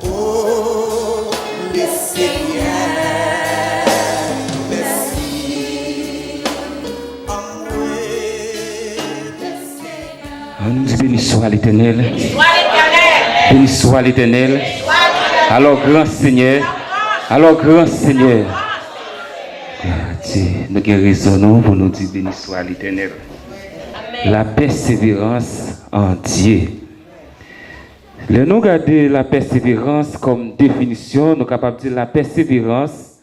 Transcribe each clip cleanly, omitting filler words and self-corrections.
Oh, le Seigneur, merci. Béni soit l'Éternel. Béni soit l'Éternel. Alors grand Seigneur. Alors grand Seigneur. Nous avons raison pour nous dire béni soit l'Éternel. La persévérance en Dieu. Nous regardons la persévérance comme définition, nous sommes capables de dire la persévérance,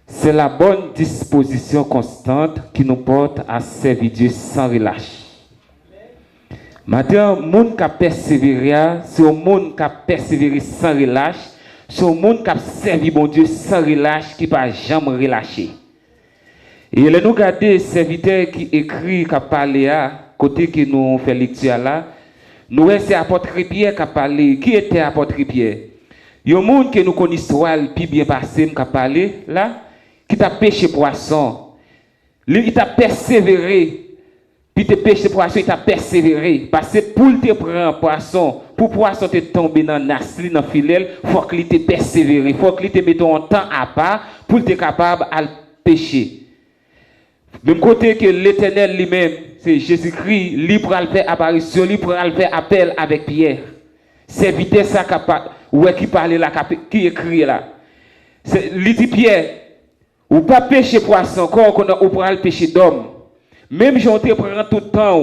c'est la bonne disposition constante qui nous porte à servir Dieu sans relâche. Maintenant, le monde qui a persévéré, c'est un monde qui a persévéré sans relâche, c'est un monde qui a servi mon Dieu sans relâche, qui ne va jamais relâcher. Et nous regardons les serviteurs qui écrit, qui a parlé à côté que nous fait lecture là, nous c'est apôtre Pierre qui a parlé. Qui était apôtre Pierre? Il y a un monde que nous connaissons puis bien passé qui a parlé là, qui t'a pêché poisson. Lui, il t'a persévéré. Puis te pêché poisson, il t'a persévéré. Parce que pour te prendre poisson, pour poisson te tomber dans nasli, dans filet, il faut qu'il te persévère. Il faut qu'il te mette un temps à part pour te capable à pêcher. Même côté que l'Éternel lui-même, c'est Jésus-Christ, lui pour faire apparition, lui pour faire appel avec Pierre. C'est vite ça qui parle là, qui écrit là. Il dit Pierre, ou pas pêcher poisson, quand on pourra le pêcher d'homme. Même si on te prend tout le temps,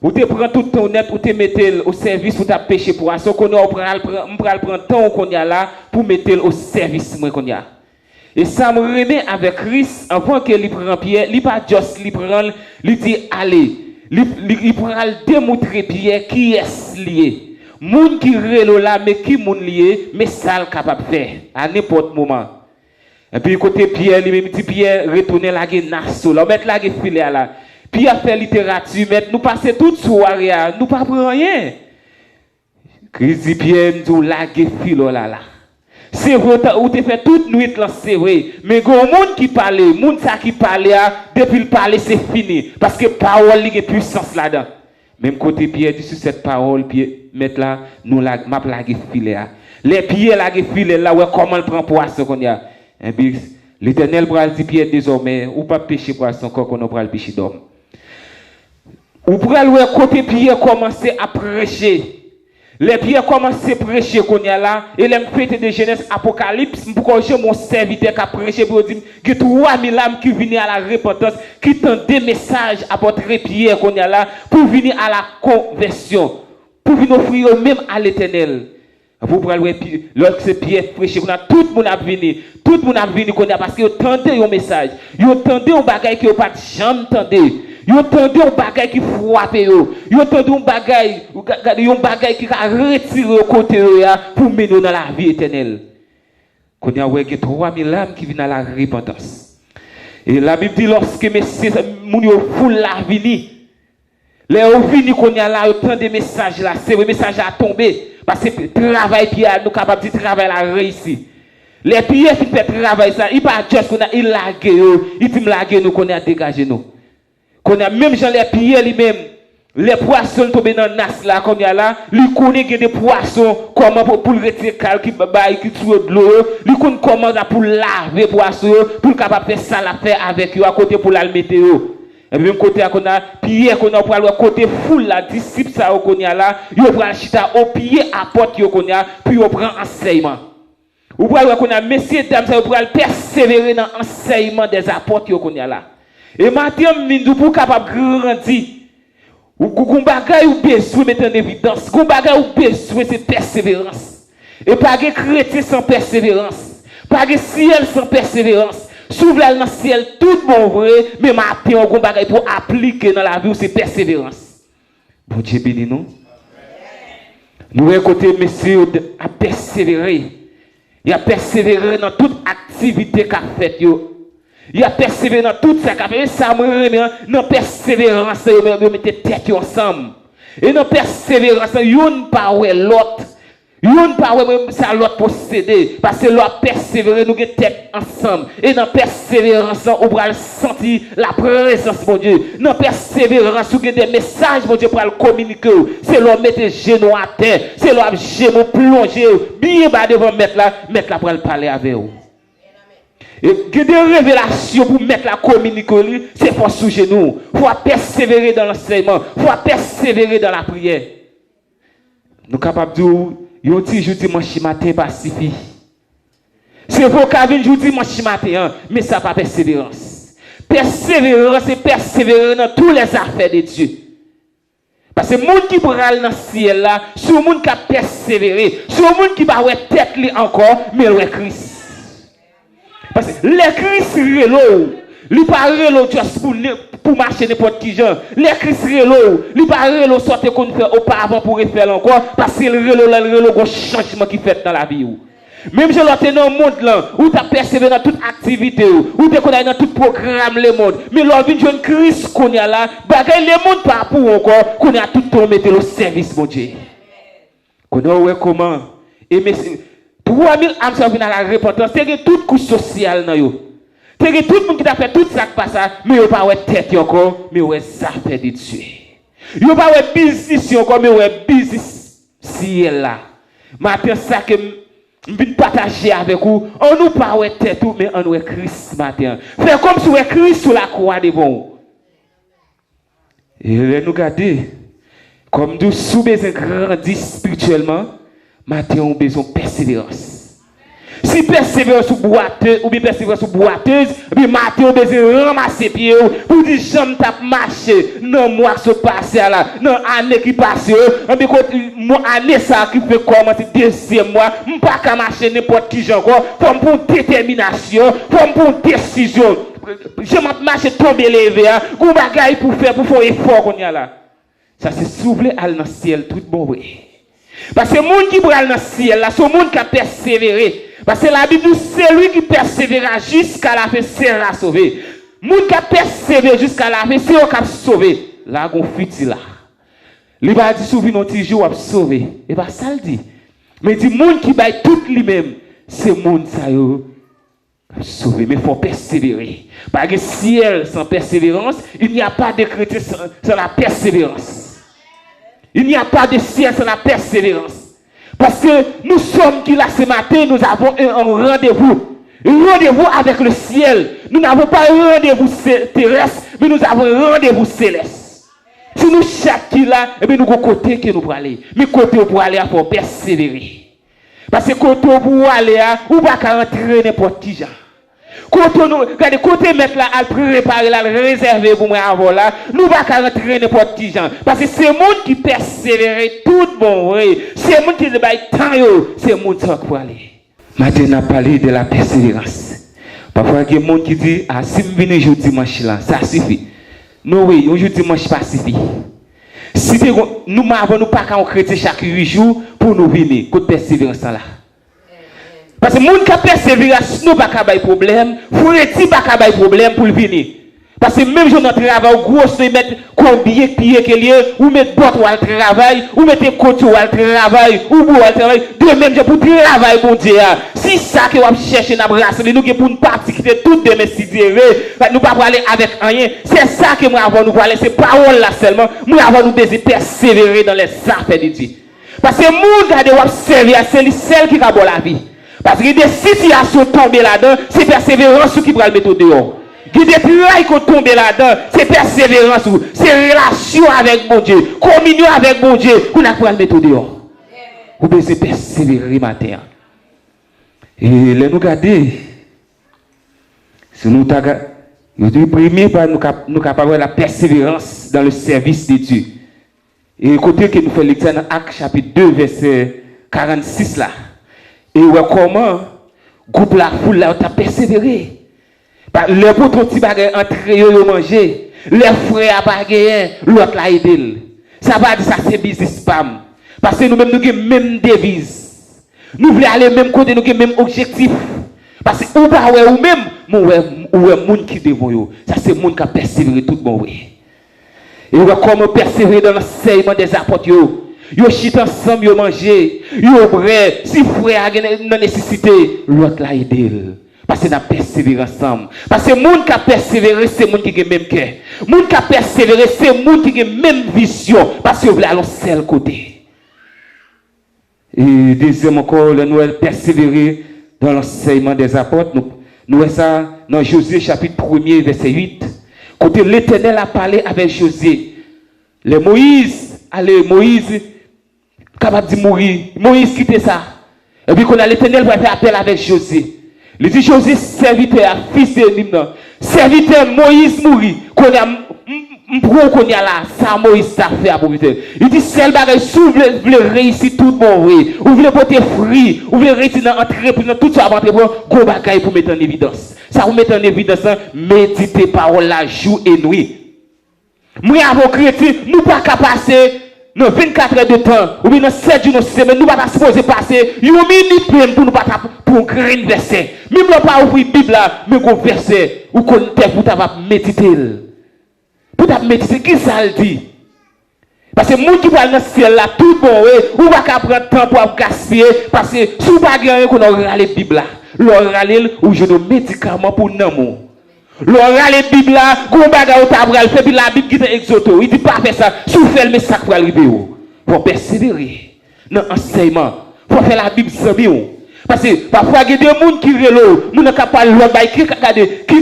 ou te prend tout le temps net, ou te mettre au service pour ta pêcher poisson, qu'on on prend le temps qu'on y a là pour mettre au service qu'on y a. Et ça me remet avec Christ avant que lui prend Pierre, lui pas juste lui prend, lui dit allez, lui prend démontrer Pierre qui est lié. Moun qui relo là mais qui moun lié, mais ça le capable faire à n'importe moment. Et puis côté Pierre lui-même dit Pierre retourner la nasso là, mettre la filet là. Pierre fait littérature, mettre nous passer toute soirée, nous pas prendre rien. Christ dit Pierre nous la filet là. C'est vrai, ou te fait toute nuit là, c'est vrai. Mais il y a un monde qui parle, depuis le parler, c'est fini. Parce que la parole a une puissance là-dedans. Même côté Pierre dit sur cette parole, Pierre, mettre là, nous la filet. Les pieds la filet là, ouais, comment on prend poisson qu'on y a. Et puis, l'Éternel bral dit Pierre désormais, ou pas pêcher poisson encore qu'on a le pêcher d'homme. Ou pour aller côté Pierre commencer à prêcher. Les pierres commencent à prêcher qu'on y a là, et les fêtes de Genèse Apocalypse, pour que j'ai mon serviteur qui a prêché pour dire que 3000 âmes qui viennent à la repentance, qui tendent des messages à votre Pierre qu'on y a là, pour venir à la conversion, pour venir offrir même à l'Éternel. Vous pouvez lorsque Pierre prêche, tout le monde a venu qu'on a parce que vous tendez un message, vous tendez un bagage que vous pas jamais entendu. Vous tendez un bagage qui frappe, vous tendez un bagage qui a retiré au côté pour mener dans la vie éternelle. Qu'on y a 3000 âmes qui viennent à la repentance. Et la Bible dit lorsque messieurs moun foule la vini, les vini qu'on y a là, autant de messages là, c'est le message à tomber parce que travail qui a nous capable de travailler la réussir. Les pieds qui fait travail ça, il pas juste qu'on a il lague, il dit lague nous qu'on a dégagé nous. Qu'on a même Jean les pieds lui-même, les poissons tombés dans nas là qu'on y a là, lui connaît des poissons comment pour le retirer qui bail qui trouve de l'eau, lui connaît comment pour laver poissons pour capable faire ça la faire avec eux à côté pour la mettre eux. Et même côté qu'on a Pierre qu'on a pour aller côté foule la disciple ça qu'on y a là, yo prend chita au pied à porte yo qu'on a puis on prend enseignement. Ou pour aller qu'on a messieurs dames ça pour aller persévérer dans enseignement des apôtres yo qu'on y a là. Et maintenant, nous pour capable grandir. Ou qu'on bagaille ou besoin mettre en évidence. Qu'on bagaille ou besoin c'est persévérance. Et pas de chrétien sans persévérance. Pas de ciel sans persévérance. S'ouvre dans le ciel tout bon vrai, mais maintenant on bagaille pour appliquer dans la vie c'est persévérance. Bon Dieu béni nous. Nous écoutez messieurs à persévérer. Il a persévéré dans toute activité qu'a faite yo. Il a persévéré dans tout ça, et ça me remet dans persévérance, ils mettent tête ensemble. Et dans persévérance, ils ne pas l'autre. Yon pas même ça l'autre posséder parce que l'autre persévérer nous get tête ensemble et dans persévérance on va sentir la présence mon Dieu. Dans persévérance vous des messages mon Dieu pour le communiquer. C'est l'homme mettre genoux à terre, c'est l'homme genoux plonger bien bas devant mettre là pour le parler avec vous. Et que des révélations pour mettre la communiquer, c'est pour sous genoux. Faut persévérer dans l'enseignement, faut persévérer dans la prière. Nous capables de yon ti jou dimanche matin pas suffit. C'est vocabulaire jou dimanche matin, mais ça pas persévérance. Persévérance c'est persévérer dans tous les affaires de Dieu. Parce que monde qui pral dans ciel là, c'est monde qui a persévéré, c'est monde qui va ouais tête li encore, mais ouais Christ. Parce que les Christ relo, li pas relo juste pour marcher n'importe qui genre. Les Christ relo, li pas relo sortir qu'on fait auparavant pour refaire encore parce que le relo gros changement qui fait dans la vie ou. Même je l'autre dans le monde là où tu as persévéré dans toute activité où tu connais dans tout programme le monde mais l'envie de jeune Christ qu'on y a là bagay le monde pas pour encore qu'on a tout mettre au service mon Dieu. Qu'on a comment et mais 3000 âmes sont venues à la repentance c'est toute couche sociale dans yo. C'est tout le monde qui a fait tout ça qui passe mais yo pas ouais tête encore mais ouais ça fait de Dieu. Yo pas ouais business encore mais ouais business ciel là. Matin ça que je vais partager avec vous. On nous parle de tête, mais on est Christ matin. Faire comme si on est Christ sur la croix de bon. Et nous garder, comme nous sous besoin grandir spirituellement, matin on a besoin de persévérance. Si persévérance sur boiteuse ou bien persévérance sur boiteuse, bien matin on a besoin de ramasser pieds pour dire j'aime tape marcher dans mois qui se passe là, dans année qui passe, on bien mon année ça qui fait commencer deuxième mois, on pas qu'à marcher n'importe qui encore, faut pour détermination, faut pour décision. Je m'en marcher tomber lever, on bagaille pour faire effort qu'on y a là. Ça c'est souffler à dans ciel tout bon oui. Parce que le monde qui va dans le ciel, c'est le monde qui a persévéré. Parce que la Bible dit c'est lui qui persévérera jusqu'à la fin sera sauvé. Le monde qui a persévéré jusqu'à la fin, c'est lui qui a sauvé. Là, on fuit là. Il va dire souvent un petit jour à sauver. Et bien ça le dit. Mais il dit le monde qui va tout lui-même, c'est le monde qui a sauvé. Mais il faut persévérer. Parce que ciel sans persévérance, il n'y a pas de chrétien sans la persévérance. Il n'y a pas de ciel sans la persévérance. Parce que nous sommes qui là ce matin, nous avons un rendez-vous. Un rendez-vous avec le ciel. Nous n'avons pas un rendez-vous terrestre, mais nous avons un rendez-vous céleste. Si nous chaque qui là, eh bien nous avons côté que nous pour aller. Mais côté pour aller, il faut persévérer. Parce que côté pour aller, on ne va pas rentrer n'importe qui. Côté mettre là, à préparer là, réserver pour moi avant là, nous ne va pas rentrer n'importe qui. Parce que c'est le monde qui persévère tout bon, oui. C'est le monde qui se bat tant, c'est le monde qui pour aller. Maintenant, on a parlé de la persévérance. Parfois, il y a des gens qui disent, ah, si je viens aujourd'hui dimanche là, ça suffit. Non, oui, aujourd'hui dimanche pas suffit. Si nous n'avons pas qu'à chrétien chaque 8 jours pour nous venir, côté persévérance là. Parce que les gens qui persévèrent, nous pas de problème, faut pas de problème pour venir. Parce que même si on travail, gros, ils mettent combien de pieds qu'il y a, ou mettre boîte ou al travail, ou mettre côté ou al travail, ou bout al travail, de même pour travail, mon Dieu. Si ça que vous cherchez dans la brasse, nous pour une partie qui est toute de mes sidérés, nous ne pouvons pas aller avec rien. C'est ça que nous avons nous parler, c'est parole là seulement, nous avons nous désir persévérer dans les affaires de Dieu. Parce que le monde qui a observé, c'est celle qui a la vie. Parce que des situations tombées là-dedans, c'est persévérance qui va le mettre dehors. Il y a des travail qui tombent là-dedans, c'est persévérance, c'est relation avec mon Dieu, communion avec mon Dieu, qu'on a pour le mettre dehors. Vous devez persévérer matin. Et là, nous regardons, si nous avons premier par nous capables de la persévérance dans le service de Dieu. Et côté que nous faisons lecture dans Actes chapitre 2, verset 46 là. Et comment groupe la foule là a persévéré. Les potes petit bagay entrer yo manger, les frères pas gagné, l'autre là aidé. Ça va dire ça c'est business spam. Parce que nous même nous avons même devise. Nous voulons aller même côté, nous avons même objectif. Parce que ou pas ouais ou même ou monde qui devant yo. Ça c'est monde qui a persévéré tout bon oui. Et comment persévérer dans l'enseignement des apôtres yo. Yo chit ensemble, yo manger, yo bré, si frère a une nécessité, l'autre l'a aidé. Parce que nous persévérons ensemble. Parce que les gens qui persévéré, c'est les gens qui ont le même cœur. Les gens qui persévéré, c'est les gens qui ont la même vision. Parce que vous voulez aller au seul côté. Et deuxième encore, nous allons persévérer dans l'enseignement des apôtres. Nous voyons ça dans Josué chapitre 1er, verset 8. Côté l'Éternel a parlé avec Josué. Moïse, capable de mourir. Moïse quitte ça. Et puis qu'on a l'Éternel va faire appel avec Josué. Il dit Josué, serviteur, fils de Nimna. Serviteur Moïse mourit. Qu'on a qu'on y a là, ça Moïse t'a fait pour lui. Il dit seul bagage, si vous voulez réussir tout bon oui, vous voulez porter fruit, vous voulez réussir dans l'entreprise, tout ça avant de gros bagage pour mettre en évidence. Ça vous met en évidence, méditez parole la jour et nuit. Moi, avant chrétien, nous pas qu'à passer dans 24 heures de temps, ou bien dans 7 jours de semaine, nous pas supposé passer une minute pleine pour nous pas pour créer un verset. Même là, pas ouvrir la Bible là, mais un verset, ou qu'on pour t'avoir méditer. Pour t'avoir méditer, qui ça le dit? Parce que les gens qui parlent dans ce ciel là, tout bon, ou pas qu'à prendre temps pour gaspiller, parce que si vous n'avez pas qu'on aura la Bible là, l'oral ou je nos médicaments pour l'amour. L'oral la Bible là, qu'on bagarre au tabral, fait puis la Bible qui est exoto. Il dit pas faire ça, si vous faites le message pour arriver. Pour persévérer dans l'enseignement, pour faire la Bible sans bien. Parce que parfois il y a des gens qui relèvent, qui ne capable qui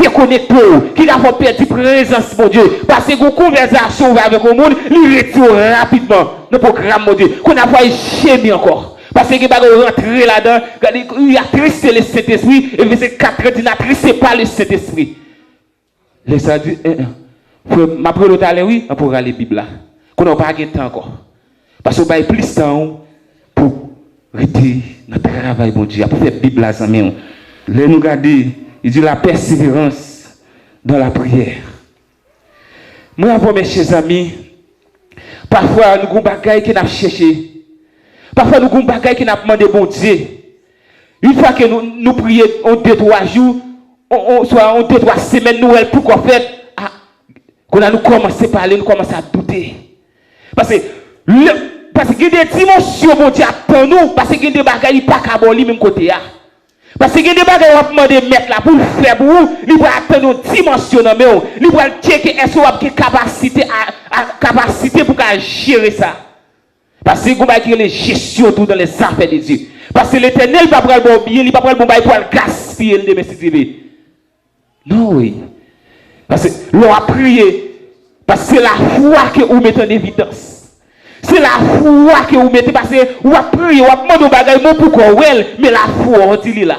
déconnecté, qui a fait perdre présence mon Dieu. Parce que une conversation avec le monde, il retire rapidement le programme mon Dieu. Qu'on a fait gémir encore. Parce que les gens rentrer là-dedans, il a triste le Saint-Esprit, et verset 4, il n'a triste pas le Saint-Esprit. Les gens disent, ma preuve à oui, on pourra aller la Bible là. Qu'on n'a pas de temps encore. Parce qu'on a plus de temps pour rester dans le travail, mon Dieu, pour faire la Bible là, ça même. Là, nous regardons, il dit la persévérance dans la prière. Moi, mes chers amis, parfois, nous avons des bagages qui nous cherché. Parfois, nous avons des bagages qui nous demandé bon Dieu. Une fois que nous prions, on 2-3 jours, soit on 2-3 semaines, nous, pourquoi faire, qu'on a nous commencé à parler, nous commençons à douter. Parce que il y a des dimensions, mon Dieu, attend nous, parce qu'il y a des bagages qui ne sont pas aboli même côté. Parce qu'il y a des bagages qui vont demander mettre là pour le faire pour vous, il va attendre une dimension, il va checker est-ce qu'on a une capacité pour gérer ça. Parce que vous avez les gestion tout dans les affaires de Dieu. Parce que l'Éternel va prendre le bon bien, il va prendre le bon bien pour gaspiller le démesticité. Non, oui. Parce que l'on a prié. Parce que c'est la foi que vous mettez en évidence. C'est la foi que vous mettez. Parce que vous avez prié, vous avez demandé au bagage, pourquoi ouais, mais la foi, on dit là.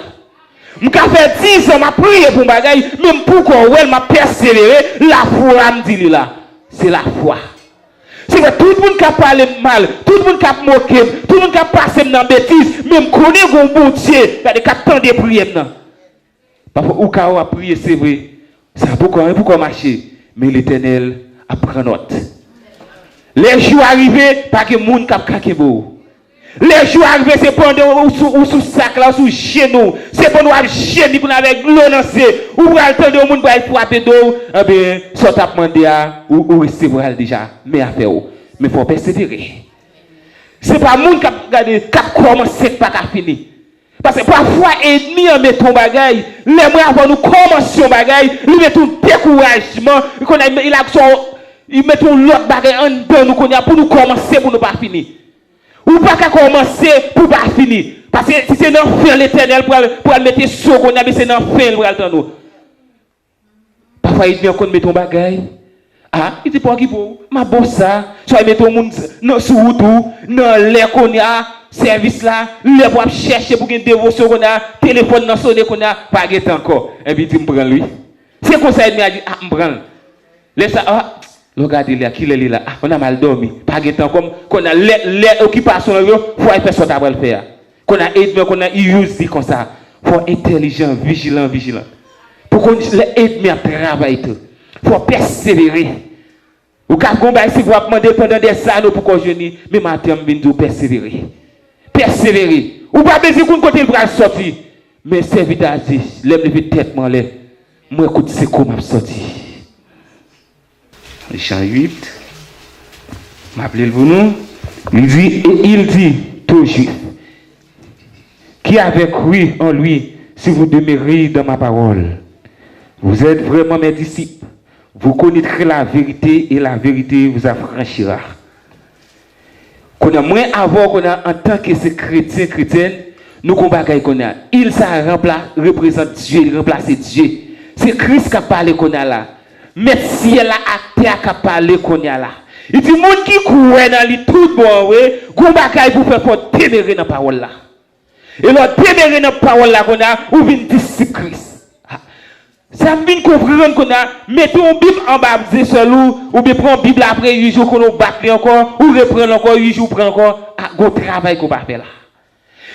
Je fait 10 ans, je prié pour le bagage, même pourquoi ouais, je persévéré, la foi, me dit là. C'est la foi. C'est que tout le monde qui a parlé mal, tout le monde qui a moqué, tout le monde qui a passé dans la bêtise, même connaît un bon Dieu, il y a des temps de prière. Parfois, ou quand on a prié, c'est vrai, ça pourquoi marcher, mais l'Éternel a pris note. Les jours arrivés, pas que le monde qui a craqué beau. Les jours arrivés, c'est pendant ou sous sac là, sous genou, c'est pendant nous génie pour avec l'eau lancée, ou pour attendre le monde pour frapper d'eau, eh bien, soit à demander ou recevoir déjà, mais à faire. Mais il faut persévérer. C'est pas le monde qui a commencé pas qu'à finir. Parce que parfois, ennemi en met ton bagaille, les mois avant nous commençons bagaille, il met un découragement, il met ton l'autre bagaille en dedans nous pour nous commencer pour nous pas finir. Ou pas qu'à commencer pour pas finir. Parce que si c'est dans faire l'Éternel pour mettre sur qu'on a, c'est dans faire le temps nous. Parfois il vient qu'on met ton bagaille. Ah, il dit pour qui pour ma bosse ça, soit mettre ton monde sur route dans l'air qu'on a service là, les pour chercher pour une dévotion qu'on a, téléphone dans sonner qu'on a pas guetter encore. Et puis il me prend lui. C'est comme ça il m'a dit ah me prend. Laisse ça regardez là, qui est là, on a mal dormi. Pas de temps comme qu'on a l'occupation, il faut être personne à le faire. Qu'on a aidé, qu'on a usé comme ça. Il faut être intelligent, vigilant. Pour qu'on aide à travailler. Il faut persévérer. Ou quand si vous demandez pendant des années pour qu'on jeûne, mais maintenant, vous persévérer. Persévérer. Ou pas besoin qu'on côté le bras sortir. Mais serviteur a dit, lève tête, moi écoute, c'est comment sortir. Jean 8, m'appelez-vous nous, Il dit, tout juif, qui avait cru en lui, si vous demeurez dans ma parole, vous êtes vraiment mes disciples. Vous connaîtrez la vérité et la vérité vous affranchira. Qu'on a moins avant qu'on a en tant que ces chrétiens, chrétiennes, nous combattons qu'on a. Il ça représente Dieu, il remplace Dieu. C'est Christ qui a parlé qu'on a là. Mais si elle a acté à parler qu'on a là. Il dit, monde qui croit dans lui tout bon, oui, combattons pour faire pour témérer dans la parole là. Et là, témérer dans la parole là qu'on a, ou vient disciple Christ. Ça me vient comprendre qu'on a, mettons une Bible en bas de seul ou bien prendre Bible après 8 jours qu'on a battu encore, ou reprendre encore 8 jours, prendre encore, un travail qu'on va faire là.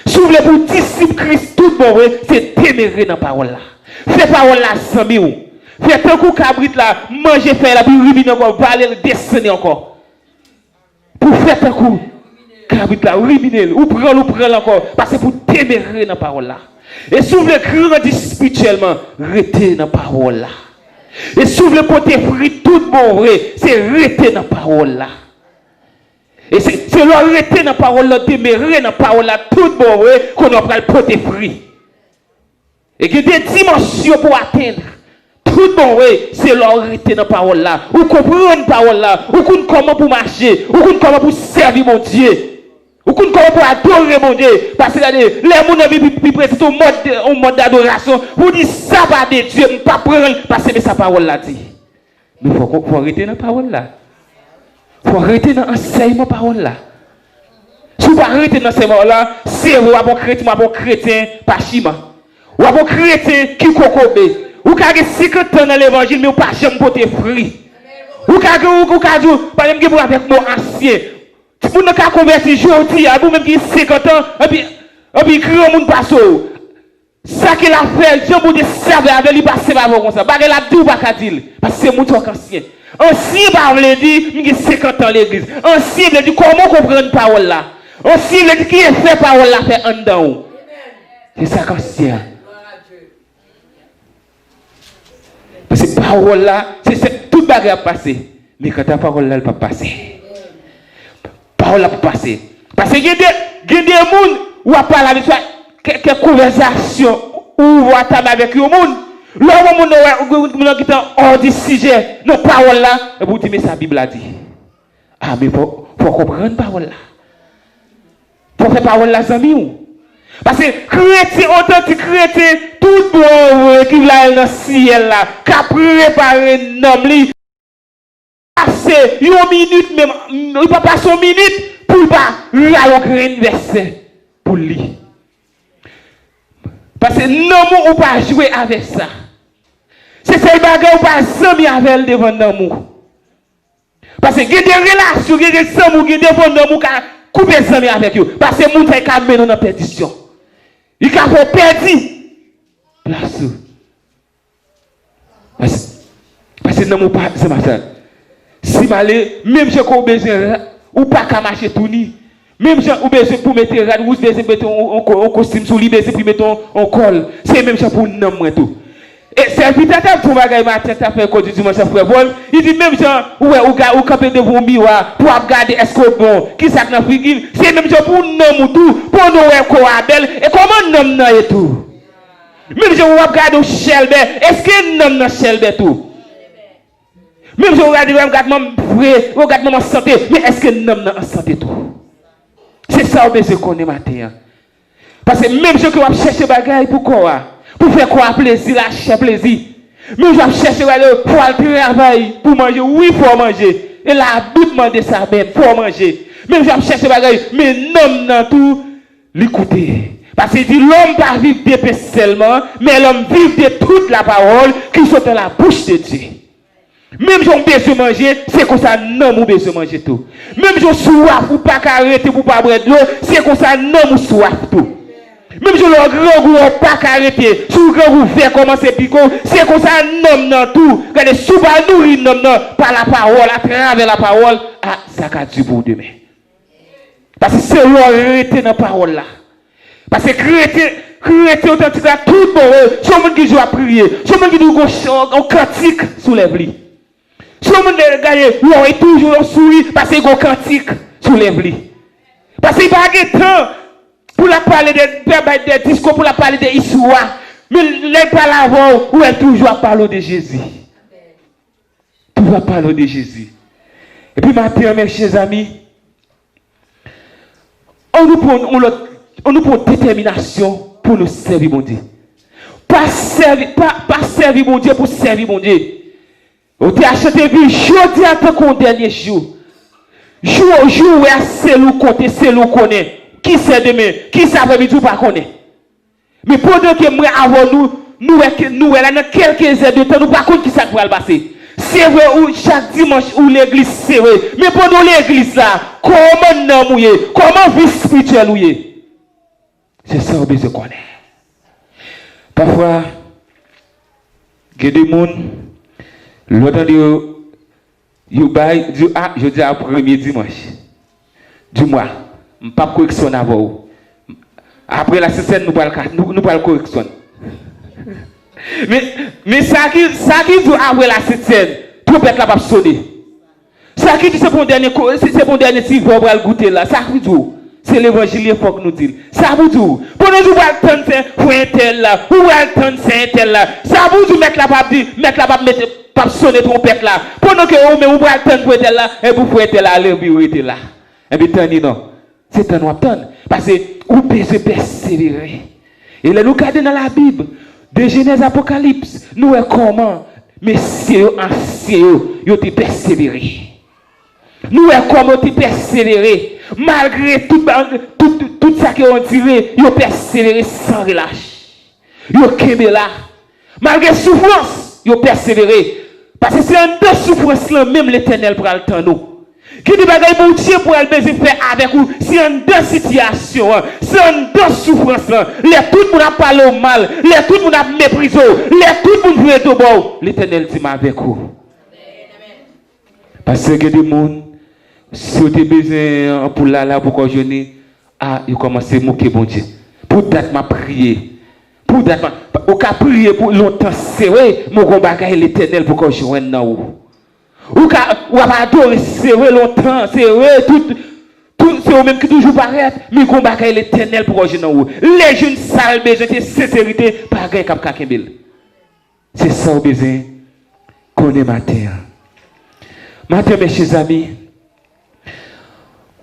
S'ouvre pour disciple Christ tout bon, c'est témérer dans la parole là. Fais parole là sans mieux. Fais tant qu'on cabrit là, manger faire là, puis rubiner encore, parler, descendre encore. Pour faire tant qu'on cabrit là, rubiner, ou prendre encore, parce que pour témérer dans la parole là. Et si vous voulez grandir spirituellement, restez dans la parole là. Et si vous voulez porter fruit tout bon vrai, c'est rester dans la parole là. Et c'est leur rester dans la parole là, demeurer dans la parole là, tout bon vrai, qu'on va porter fruit. Et que des dimensions pour atteindre. Tout bon vrai, c'est leur rester dans la parole là. Ou comprendre la parole là, ou comment pour marcher, ou comment pour servir mon Dieu. Ou comment pour adorer mon Dieu. Parce que les gens qui présentent un mode d'adoration, vous dites ça va de Dieu, ne pas prendre parce que sa parole l'a dit. Mais il faut arrêter dans la parole là. Il faut arrêter dans l'enseignement parole là. Si vous arrêtez dans l'enseignement là, c'est vous, un bon chrétien, pas chima. Ou un bon chrétien qui cocobe. Ou qui a 50 ans dans l'évangile, mais vous pas jamais porter fruit. Ou qui a dit, par exemple, avec nos anciens. Si vous n'avez pas converti aujourd'hui, vous même qui 50 ans, et puis grand monde passe. Ça qu'il a fait, Dieu vous dit servir avec lui, passer par vous comme ça. Parce qu'il a dit ou pas qu'à dire. Parce que c'est mon truc ancien. Ancien, par le dit, il a 50 ans l'église. Ancien, il dit comment comprendre la parole là. Ancien, il dit qui est fait parole là, fait en dedans. C'est ça qu'ancien. Parce que parole là, c'est toute bagarre à passer. Mais quand ta parole là, elle ne peut pas passer. Parole là pour passer. Parce que il y a des gens où on parle avec toi, quelques conversations, où on va parler avec le monde. Là où on est hors du sujet, nos paroles là, et vous dites, mais sa Bible a dit. Ah, mais il faut comprendre la parole là. Il faut faire parole là, amis. Parce que chrétien, authentique chrétien, tout bon qui va dans le ciel là, qui a préparé un homme, passer une minute même, il ne peut pas passer une minute pour pas rallonger un verset pour lui. Parce que non, on ne peut pas jouer avec ça. C'est celle bagarre ou pas s'amuser avec elle devant l'amour. Parce que il y a des relations, il y a des amours, il y a des devant l'amour qui couper les amis avec eux. Parce que les gens qui mènent dans la perdition. Ils ont perdu place. Parce que non, pas c'est ma soeur. Si malé, même si vous avez besoin, ou pas qu'à marcher tout ni. Même si vous avez besoin pour mettre vous avez besoin mettre un costume sur lui, besoin pour mettre un col. C'est même ça pour nous tout. Et c'est vite à pour bagaille matin t'as fait cause du dimanche frère Paul. Il dit même ça ouais ou camper devant miroir pour regarder est-ce que bon qui ça dans figure. C'est même ça pour nous tout pour nous ouais quoi belle et comment nous et tout. Même si vous regardez Shelby, est-ce que nous Shelby tout. Même si vous regardez maman santé, mais est-ce que nous en santé tout? C'est ça que je connais matin. Parce que même si vous cherchez bagaille pourquoi? Pour faire quoi plaisir, lâcher plaisir. Même si vous cherchez pour aller travailler, pour manger, oui, il faut manger. Et la Bible demande ça même, il faut manger. Même si vous cherchez bagaille, mais non, non, tout, l'écouter. Parce qu'il dit l'homme pas vivre de paix seulement, mais l'homme vit de toute la parole qui sort dans la bouche de Dieu. Même si on besoin manger, c'est comme ça, non, on besoin manger tout. Même si on soif ou pas arrêter pour pas boire de l'eau, c'est comme ça, non, on soif tout. Même si le grand goût n'a pas arrêté, si le grand goût fait commencer à piquer, c'est comme ça, non, non, tout. Regardez, si on va nourrir, non, non, par la parole, à travers la parole, ah, ça a du pour demain. Parce que c'est l'arrêter dans la parole là. Parce que chrétien authentique là, tout bon, c'est le monde qui joue à prier, c'est le monde qui joue un cantique sous les lits. Si on regarde, on est toujours souri parce qu'il y a un cantique sous les lits. Parce qu'il n'y a pas de temps pour la parler de discours, pour la parler de histoire. Mais les parle avant, où elle toujours parle de Jésus. Toujours parler de Jésus. Et puis maintenant, mes chers amis, on nous prend détermination pour nous servir mon Dieu. Pas servir mon Dieu pour servir mon Dieu. On t'a acheté vie, je dis à ton dernier jour. Jour, c'est l'eau côté, c'est l'eau connaît. Qui sait demain? Qui savait midi ou pas connaît? Mais pendant que moi, avant nous, dans quelques heures de temps, nous pas contre qui ça va passer. C'est vrai, chaque dimanche, où l'église, c'est vrai. Mais pendant l'église là, comment nous mouiller? Comment vie spirituelle mouiller? C'est ça que je connais. Parfois, il y a des gens, l'autre je dis à premier dimanche du mois, je ne vais pas correctionner avant. Après la scène, nous parlons correction. Mais ça qui dit après la scène, tout peut être là pour sonner. Ça qui dit c'est pour dernier si vous allez goûter là, ça qui dit c'est l'évangile il faut que nous disions. Ça vous dit pour nous attendre c'est tel là, ou attendre c'est tel là. Ça vous dit mettre pas sonner trompette là. Pendant que vous pouvez attendre pour être là, et vous pouvez être là, aller au être là. Et puis tant non. C'est un attendre. Parce que vous pouvez persévérer. Et là, nous regardons dans la Bible, de Genèse Apocalypse, nous voyons comment messieurs anciens, ils ont persévéré. Nous voyons comment ils ont persévéré. Malgré tout ça qu'ils ont tiré, ils ont persévéré sans relâche. Ils ont quitté là. Malgré souffrance, ils ont persévéré. Parce que c'est un de souffrance là, même l'Éternel prend le temps nous. Qui dit bagaille pour Dieu pour elle faire avec vous, c'est un de situation, c'est un de souffrance là. Les tout le monde a parlé au mal, les tout le monde a méprisé, les tout le monde veut être bon. L'Éternel dit avec vous. Parce que des gens, si vous avez besoin pour là pour qu'on jeûne, ils commencent à moquer bon Dieu. Pour date m'a prié. Pour date au cas prier pour longtemps, c'est vrai, mon combat est l'Éternel pour qu'on joigne dans vous. Ou va adorer, c'est vrai longtemps, c'est vrai, tout c'est eux même qui toujours paraît, mais combat est l'Éternel pour qu'on joigne dans vous. Les jeunes sales besoin de sincérité, pas gain cap kakembel. C'est ça besoin qu'on est matin. Matin, mes chers amis,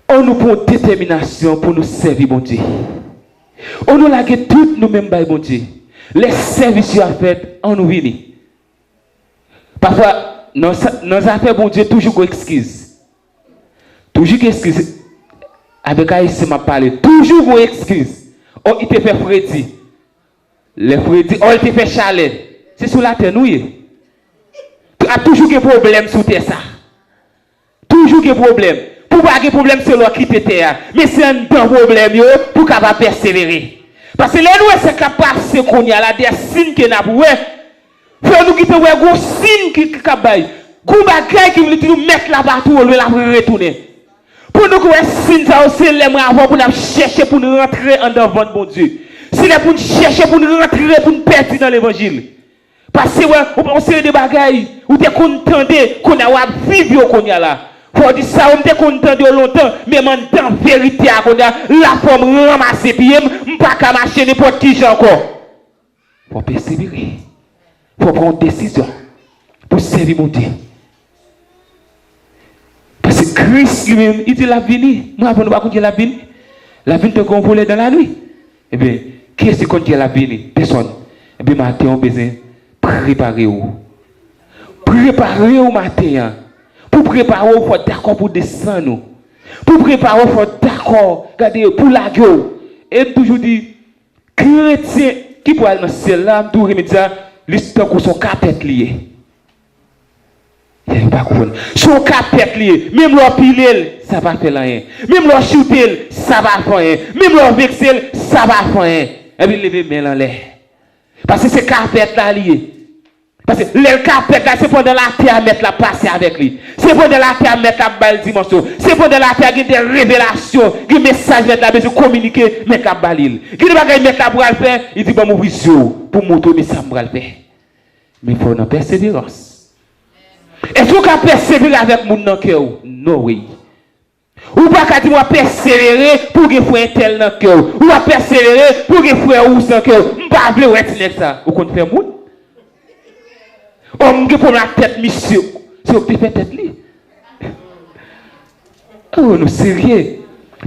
on nous prend détermination pour nous servir, mon Dieu. On nous lague tout nous-mêmes, mon Dieu. Les services à faire, on nous vient. Parfois, nos affaires, bon Dieu, toujours qu'on excuse. Toujours qu'on excuse. Avec Aïssa m'a parlé. Toujours qu'on excuse. Oh, il te fait Freddy. Les Freddy, oh, il te fait Chalet. C'est sous la terre, nous. Tu as toujours des problèmes sous terre, ça. Toujours des problèmes. Pour pas de problème, c'est l'eau qui te terre. Mais c'est un bon problème, pour qu'on va persévérer. Parce que les nous, c'est capable de qu'on y a là, des signes qui n'a pas. Faut nous quitter ouais gros signe qui kabay. Gros bagay qui veut nous mettre là-bas tout le la retourner. Pour nous que signe ça aussi les avant pour nous chercher pour nous rentrer en devant bon Dieu. Si les pour nous chercher pour nous rentrer pour nous perdre dans l'évangile. Parce que on sait des bagailles où tu es content qu'on a vivre qu'on y a là. Faut dire ça on était content de longtemps mais en vérité qu'on a la forme ramasser puis pas qu'à marcher n'importe qui encore. Faut persévérer. Il faut prendre une décision pour servir mon Dieu. Parce que Christ lui-même, il dit la vie. Nous avons pas compter la vie. La vie te convoler dans la nuit. Eh bien, qui est-ce qui compte la vie? Personne. Eh bien, matin, on a besoin de préparer vous. Préparer vous matin. Pour préparer vous, il faut d'accord pour descendre. Pour préparer vous, il faut d'accord. Regardez, pour la gueule. Et toujours dit, chrétien qui peut aller dans celle-là, tout remédier. L'histoire que son carpet lié. Il pas comprendre. Son carpet lié, même leur piler, ça va faire rien. Même leur shooter, ça va faire rien. Même leur vexel, ça va faire rien. Et puis lever main en l'air. Parce que c'est carpet là lié. Parce que le carpet là, c'est pour de la terre à mettre la passer avec lui. C'est pour de la terre à mettre la balle dimension. C'est pour de la terre qui des révélations, qui message mettre la besoin communiquer, mettre la balil. Qui ne va pas mettre la bras faire, il dit bon mon vision pour montrer mais ça me va le faire. Mais il faut une persévérance. Est-ce qu'on peut persévérer avec mon cœur? Non, oui. Ou pas qu'à dire moi persévérer pour que frère tel dans cœur. Ou pas persévérer pour que frère ou sans cœur. M'pas vle ouais ça. Ou qu'on fait moun. On me pour la tête monsieur. C'est au fait tête li. Oh nous sérieux.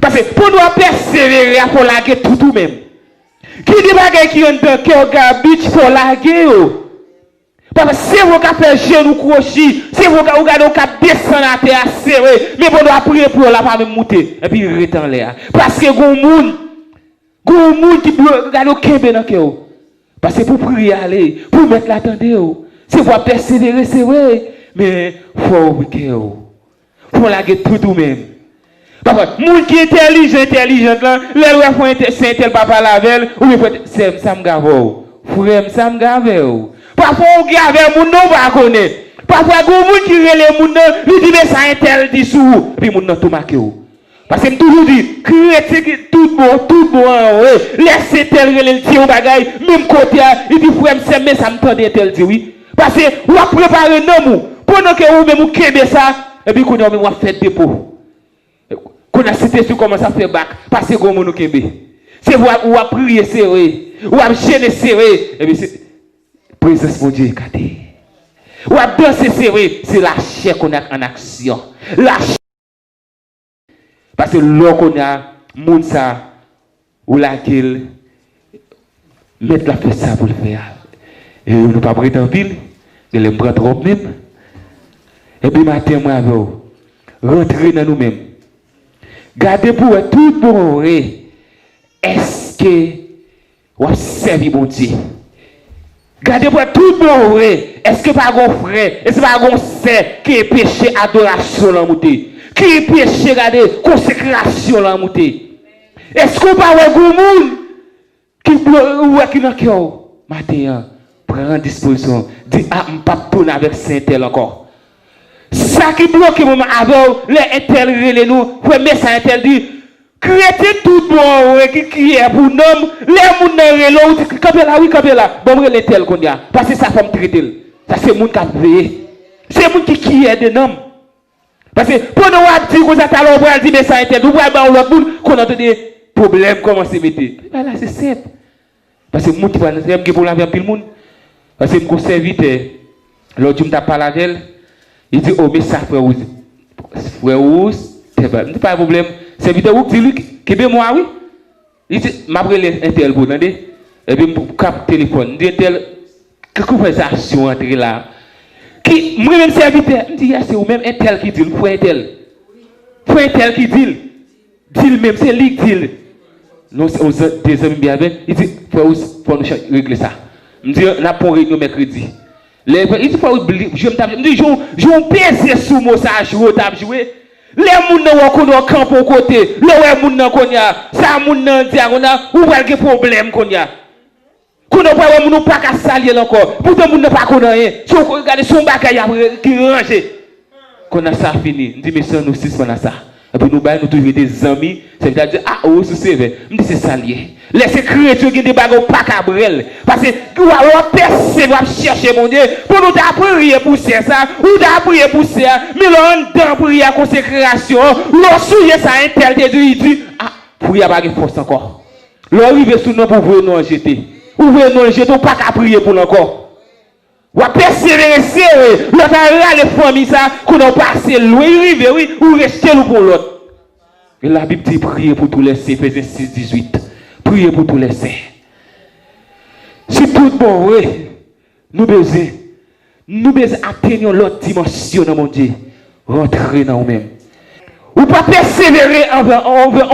Parce que pour nous persévérer il faut laguer tout même. Qui dit bagay qui en dans cœur garbage faut laguer yo. Parce que si vous avez fait genou crochet, si vous avez descendu à terre serré, mais vous doit prier pour la pas même monter et puis rester en l'air. Parce que gon moun qui doit regarder kembe dans cœur. Parce que pour prier aller, pour mettre l'attendre, si vous persévérer c'est vrai, mais faut cœur. Faut la guetter tout même. Parce que moun qui est intelligent là, les ouais font c'est tel papa lavel ou c'est ça me gave. Frère ça me gave. Parfois, on regarde moun non pas connaître. Parfois, il y a des gens qui relèvent moun non, lui dit mais ça intel dessous, puis moun non tout marqué. Parce que je toujours dit, critique tout bon, laissez tel relève le bagay, même côté, il dit frère mais ça me tendait tel dit oui. Parce que vous préparez non mou, pendant que vous même vous kebe ça, et puis qu'on a même fait dépôt. Qu'on a cité sur comment ça fait bac, parce que vous nous kebe. C'est vous a prier serré, vous a gêner serré, et puis c'est présence de Dieu est gâtée. Ou à danser, c'est vrai, c'est la chair qu'on a en action. La chair. Parce que là qu'on a, moun ça, ou laquelle, mettre la fait ça pour le faire. Et nous pas prêter en pile, et les prendre trop même. Et puis matin, moi, avec vous, rentrer dans nous-mêmes. Gardez pour tout bon, est-ce que vous avez servi mon Dieu? Gardez pour tout bon, est-ce que pas un frère, est-ce que pas un sœur qui est péché adoration la montée, qui est péché regardez consécration la montée. Est-ce que pas un monde qui n'a cœur matin prend disposition, dit ah pas tourner avec Saint-Tel encore. Ça qui bloque moment avant les intel relé nous, premier Saint-Tel dit créer tout bon qui est pour nom les moun nan relo kapela oui kapela bon relé tel qu'on y a parce que ça faut me traiter ça c'est moun qui a veillé c'est moun qui est de nom parce que pour nous dire que ça t'a l'on dit mais ça intel ou ba l'autre moun qu'on a des problèmes comment se mettre là c'est simple parce que moun qui va n'aime que pour la pile moun parce que mon serviteur l'autre m'ta parlé avec elle il dit oh mais ça frère c'est pas un problème. Serviteur ou dit lui que ben moi oui. Il dit m'appelle intel pour entendez et puis cap téléphone dit intel que conversation entre là. Qui moi même serviteur me dit c'est ou même intel qui dit faut intel. Faut intel qui dit même c'est lui qui dit. Nous des amis bien avec il dit faut nous régler ça. Me dit n'a pas réunion mercredi. Il dit faut je me dit je pèse sous mot ça jouer t'a jouer. Les moun nan wako nou camp au côté, le ouais moun nan konya, ça moun nan dia konya, ou pas de problème konya. Kono pas moun nou pas ka salier encore. Pourtant moun nan pas konya rien. Si on regarde son bagay qui ranger. Konya ça fini. Dit mais nous six pendant ça. Et puis nous ba nous toujours des amis, ça veut dire ah oh c'est vrai. Me dit c'est salier. Laissez créature qui des bagages pas cabrel parce que on persévère chercher mon Dieu pour nous prier pour ça ou prier pour ça mais on dans prier consécration l'on souiller ça intel il dit ah prier pas de force encore l'on arrive sous nous pour ouvrir nous jeter ouvrir nous jeter pas qu'à prier pour encore ou persévérer serré l'autre a les familles ça qu'on a passé loin arriver oui ou rester pour l'autre et la Bible dit prier pour tous les saints Ephésiens 6:18. Priez pour tous les saints. Si tout bon, oui, nous besoin atteindre l'autre dimension dans mon Dieu. Rentrer dans nous-mêmes. Ou pas persévérer envers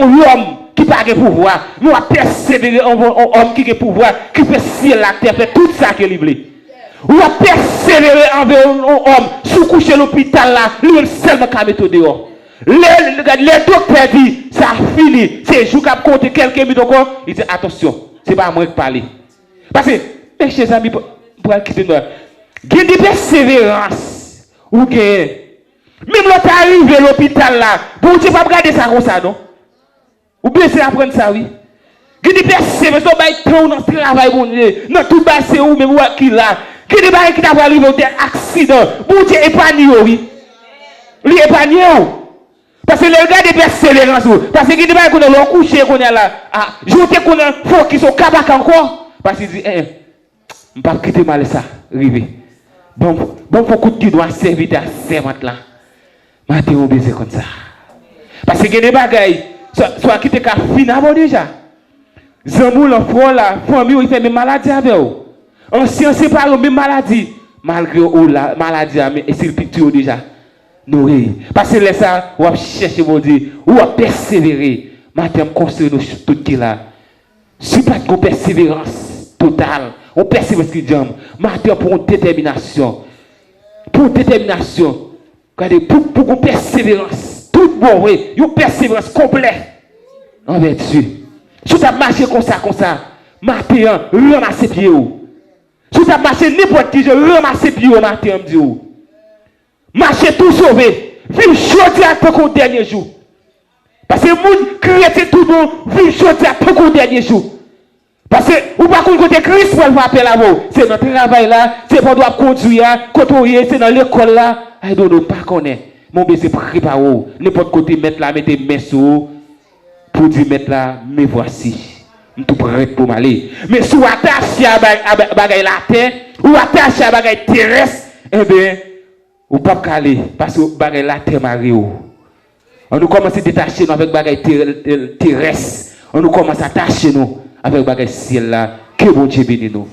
l'homme qui n'a pas de pouvoir. Nous allons persévérer envers l'homme qui a de pouvoir, qui fait ciel la terre, fait tout ça qu'il veut. Ou allons persévérer envers l'homme, sous coucher l'hôpital là, lui seulement qui a mettre dehors. Les docteurs disent, ça a fini. C'est jour qui a compté quelques minutes encore. Il dit, attention, ce n'est pas à moi de parler. Parce que, mes chers amis, pour quitter nous, il y a des persévérances. Ou que, même l'autre arrive à l'hôpital là, vous ne pouvez pas regarder ça comme ça, non? Ou bien c'est apprendre ça, oui. Il y a des persévérances, vous avez dans le travail, dans tout bas, c'est où, même où qui là. Il y a des barrières qui t'ont arrivé au accident. Vous êtes épargné, oui. Vous êtes épargné, Parce que les gars de persévérance, parce que qui pas qu'on a couché qu'on est là, jouer qu'on a faut qu'ils sont capables encore. Parce qu'il dit, on pas quitter mal ça, rivé. Bon, beaucoup de qui doit servir ta servante là. Maté on baiser comme ça. Parce que des bagailles, soit qui te ka fin déjà. Zamou l'enfant là, famille il fait même maladie avec eux. Ancien c'est pas même maladie, malgré la maladie mais c'est le picture déjà. Nourri. Parce que là ça, on va chercher mon Dieu, on va persévérer. Matin construire nous tout qui là. Si pas de persévérance totale, on persévère qui jambe. Matin pour une détermination. Pour détermination. Regardez, pour une persévérance. Tout bon, oui. Une persévérance complète. En vertu. Si tu as marché comme ça, matin, ramasse pieds. Si tu as marché n'importe qui, je ramasse pieds matin, me dit. Marcher tout sauvé. Vive chaudier à ton dernier jour. Parce que moun chrétien tout bon, vive chaudier à ton dernier jour. Parce que ou pas qu'on côté Christ pour faire appel à vous. C'est notre travail là, c'est pour doit conduire, côtoyer, c'est dans l'école là. I don't know, pas connaître. Mon bébé c'est préparé. N'importe côté mettre là, mettez mes sous pour dire mettre là, me voici. Je suis tout prêt pour m'aller. Mais si vous attachez à bagaille la terre, ou attachez à bagaille terrestre, eh bien, ou pas caler parce que bagaille la terre mario. On nous commence à détacher nous avec bagaille terrestre. On nous commence à attacher nous avec bagaille ciel là. Que bon Dieu bénisse nous.